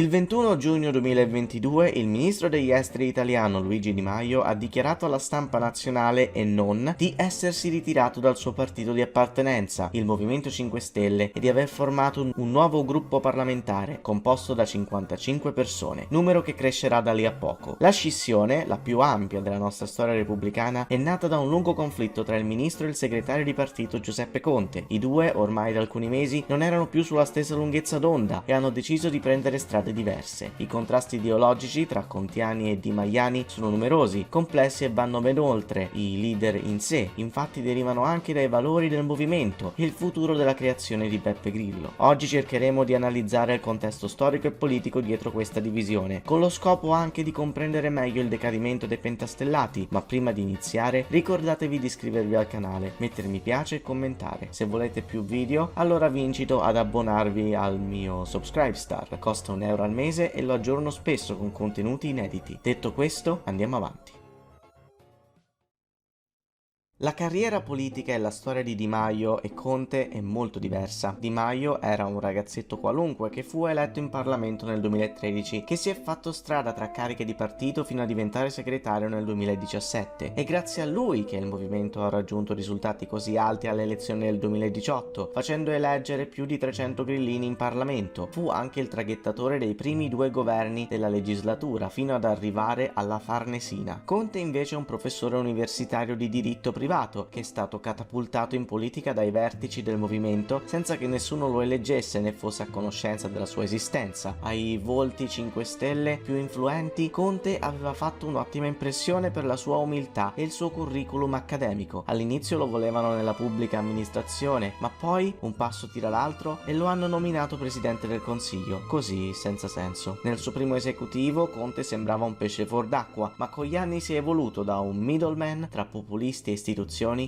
Il 21 giugno 2022 il ministro degli esteri italiano Luigi Di Maio ha dichiarato alla stampa nazionale e non di essersi ritirato dal suo partito di appartenenza, il Movimento 5 Stelle, e di aver formato un nuovo gruppo parlamentare composto da 55 persone, numero che crescerà da lì a poco. La scissione, la più ampia della nostra storia repubblicana, è nata da un lungo conflitto tra il ministro e il segretario di partito Giuseppe Conte. I due, ormai da alcuni mesi, non erano più sulla stessa lunghezza d'onda e hanno deciso di prendere strade diverse. I contrasti ideologici tra contiani e dimaiani sono numerosi, complessi e vanno ben oltre i leader in sé, infatti derivano anche dai valori del movimento e il futuro della creazione di Beppe Grillo. Oggi cercheremo di analizzare il contesto storico e politico dietro questa divisione, con lo scopo anche di comprendere meglio il decadimento dei pentastellati, ma prima di iniziare ricordatevi di iscrivervi al canale, mettere mi piace e commentare. Se volete più video, allora vi incito ad abbonarvi al mio Subscribe Star, costa €1 al mese e lo aggiorno spesso con contenuti inediti. Detto questo, andiamo avanti. La carriera politica e la storia di Di Maio e Conte è molto diversa. Di Maio era un ragazzetto qualunque che fu eletto in Parlamento nel 2013, che si è fatto strada tra cariche di partito fino a diventare segretario nel 2017. È grazie a lui che il movimento ha raggiunto risultati così alti alle elezioni del 2018, facendo eleggere più di 300 grillini in Parlamento. Fu anche il traghettatore dei primi due governi della legislatura, fino ad arrivare alla Farnesina. Conte invece è un professore universitario di diritto privato che è stato catapultato in politica dai vertici del movimento senza che nessuno lo eleggesse né fosse a conoscenza della sua esistenza. Ai volti 5 Stelle più influenti, Conte aveva fatto un'ottima impressione per la sua umiltà e il suo curriculum accademico. All'inizio lo volevano nella pubblica amministrazione, ma poi un passo tira l'altro e lo hanno nominato presidente del consiglio, così senza senso. Nel suo primo esecutivo Conte sembrava un pesce fuor d'acqua, ma con gli anni si è evoluto da un middleman tra populisti e istituzioni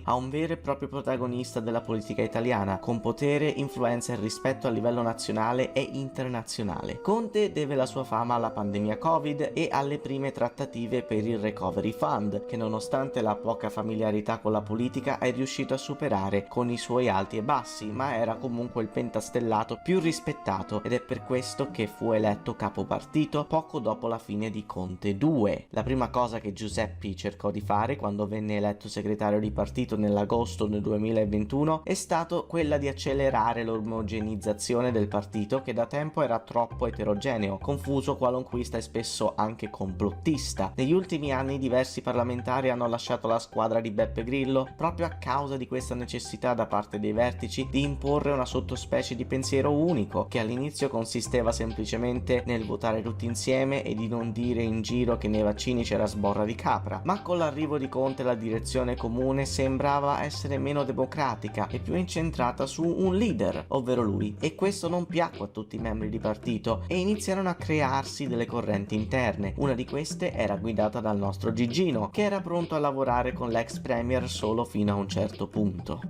a un vero e proprio protagonista della politica italiana, con potere, influenza e rispetto a livello nazionale e internazionale. Conte deve la sua fama alla pandemia Covid e alle prime trattative per il Recovery Fund, che nonostante la poca familiarità con la politica è riuscito a superare con i suoi alti e bassi, ma era comunque il pentastellato più rispettato ed è per questo che fu eletto capo partito poco dopo la fine di Conte 2. La prima cosa che Giuseppe cercò di fare quando venne eletto segretario di partito nell'agosto del 2021 è stato quella di accelerare l'omogenizzazione del partito, che da tempo era troppo eterogeneo, confuso, qualunquista e spesso anche complottista. Negli ultimi anni diversi parlamentari hanno lasciato la squadra di Beppe Grillo proprio a causa di questa necessità da parte dei vertici di imporre una sottospecie di pensiero unico, che all'inizio consisteva semplicemente nel votare tutti insieme e di non dire in giro che nei vaccini c'era sborra di capra, ma con l'arrivo di Conte la direzione comune sembrava essere meno democratica e più incentrata su un leader, ovvero lui, e questo non piacque a tutti i membri di partito e iniziarono a crearsi delle correnti interne. Una di queste era guidata dal nostro Gigino, che era pronto a lavorare con l'ex premier solo fino a un certo punto.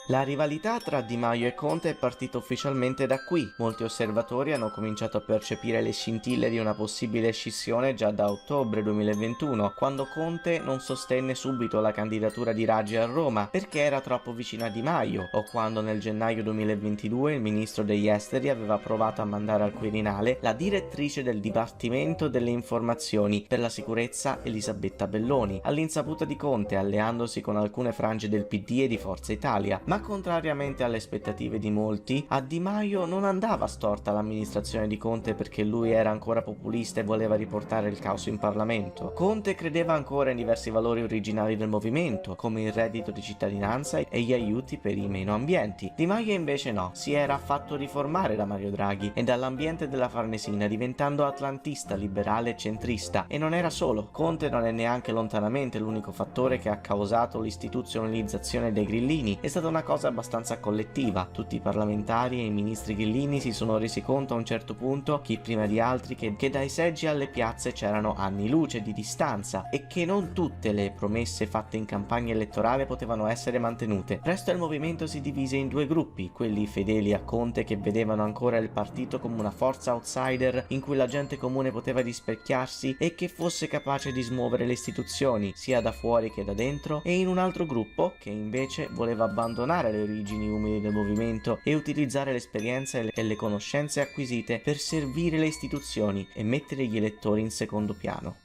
La rivalità tra Di Maio e Conte è partita ufficialmente da qui. Molti osservatori hanno cominciato a percepire le scintille di una possibile scissione già da ottobre 2021, quando Conte non sostenne subito la candidatura di Raggi a Roma perché era troppo vicino a Di Maio, o quando nel gennaio 2022 il ministro degli esteri aveva provato a mandare al Quirinale la direttrice del Dipartimento delle Informazioni per la Sicurezza Elisabetta Belloni, all'insaputa di Conte, alleandosi con alcune frange del PD e di Forza Italia. Ma contrariamente alle aspettative di molti, a Di Maio non andava storta l'amministrazione di Conte perché lui era ancora populista e voleva riportare il caos in Parlamento. Conte credeva ancora in diversi valori originali del movimento, come il reddito di cittadinanza e gli aiuti per i meno ambienti. Di Maio invece no, si era fatto riformare da Mario Draghi e dall'ambiente della Farnesina, diventando atlantista, liberale e centrista. E non era solo, Conte non è neanche lontanamente l'unico fattore che ha causato l'istituzionalizzazione dei grillini, è stata una cosa abbastanza collettiva. Tutti i parlamentari e i ministri grillini si sono resi conto a un certo punto, chi prima di altri, che dai seggi alle piazze c'erano anni luce di distanza e che non tutte le promesse fatte in campagna elettorale potevano essere mantenute. Presto il movimento si divise in due gruppi, quelli fedeli a Conte che vedevano ancora il partito come una forza outsider in cui la gente comune poteva rispecchiarsi e che fosse capace di smuovere le istituzioni sia da fuori che da dentro, e in un altro gruppo che invece voleva abbandonare ricercare le origini umili del movimento e utilizzare l'esperienza e le conoscenze acquisite per servire le istituzioni e mettere gli elettori in secondo piano.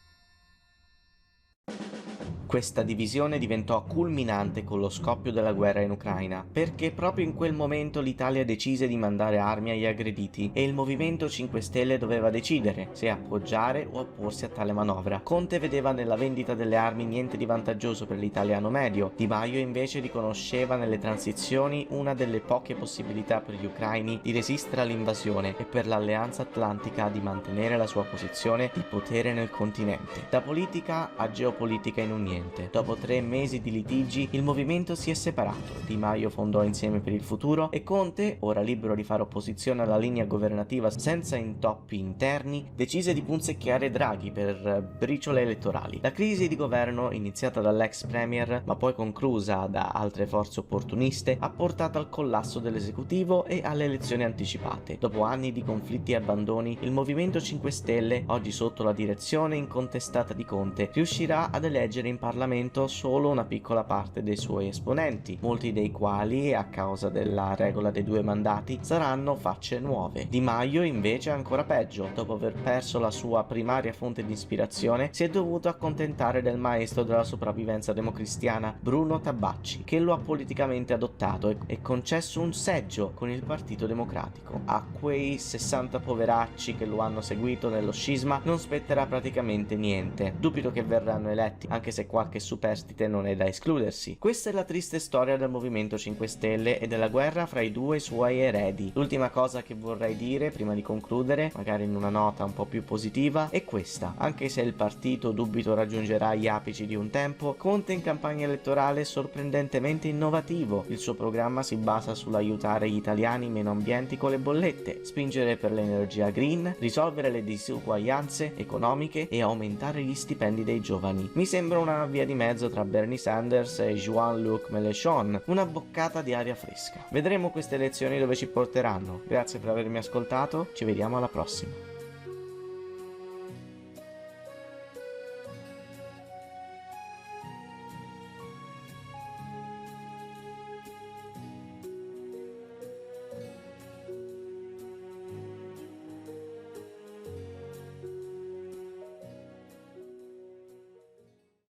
Questa divisione diventò culminante con lo scoppio della guerra in Ucraina, perché proprio in quel momento l'Italia decise di mandare armi agli aggrediti e il Movimento 5 Stelle doveva decidere se appoggiare o opporsi a tale manovra. Conte vedeva nella vendita delle armi niente di vantaggioso per l'italiano medio, Di Maio invece riconosceva nelle transizioni una delle poche possibilità per gli ucraini di resistere all'invasione e per l'Alleanza Atlantica di mantenere la sua posizione di potere nel continente. Da politica a geopolitica in un niente. Dopo 3 mesi di litigi, il movimento si è separato. Di Maio fondò Insieme per il Futuro e Conte, ora libero di fare opposizione alla linea governativa senza intoppi interni, decise di punzecchiare Draghi per briciole elettorali. La crisi di governo, iniziata dall'ex premier ma poi conclusa da altre forze opportuniste, ha portato al collasso dell'esecutivo e alle elezioni anticipate. Dopo anni di conflitti e abbandoni, il Movimento 5 Stelle, oggi sotto la direzione incontestata di Conte, riuscirà ad eleggere in Parlamento solo una piccola parte dei suoi esponenti, molti dei quali, a causa della regola dei 2 mandati, saranno facce nuove. Di Maio invece è ancora peggio. Dopo aver perso la sua primaria fonte di ispirazione, si è dovuto accontentare del maestro della sopravvivenza democristiana, Bruno Tabacci, che lo ha politicamente adottato e concesso un seggio con il Partito Democratico. A quei 60 poveracci che lo hanno seguito nello scisma non spetterà praticamente niente. Dubito che verranno eletti, anche se qualche superstite non è da escludersi. Questa è la triste storia del Movimento 5 Stelle e della guerra fra i 2 suoi eredi. L'ultima cosa che vorrei dire prima di concludere, magari in una nota un po' più positiva, è questa: anche se il partito dubito raggiungerà gli apici di un tempo, Conte in campagna elettorale è sorprendentemente innovativo. Il suo programma si basa sull'aiutare gli italiani meno ambienti con le bollette, spingere per l'energia green, risolvere le disuguaglianze economiche e aumentare gli stipendi dei giovani. Mi sembra una via di mezzo tra Bernie Sanders e Jean-Luc Mélenchon, una boccata di aria fresca. Vedremo queste elezioni dove ci porteranno. Grazie per avermi ascoltato, ci vediamo alla prossima.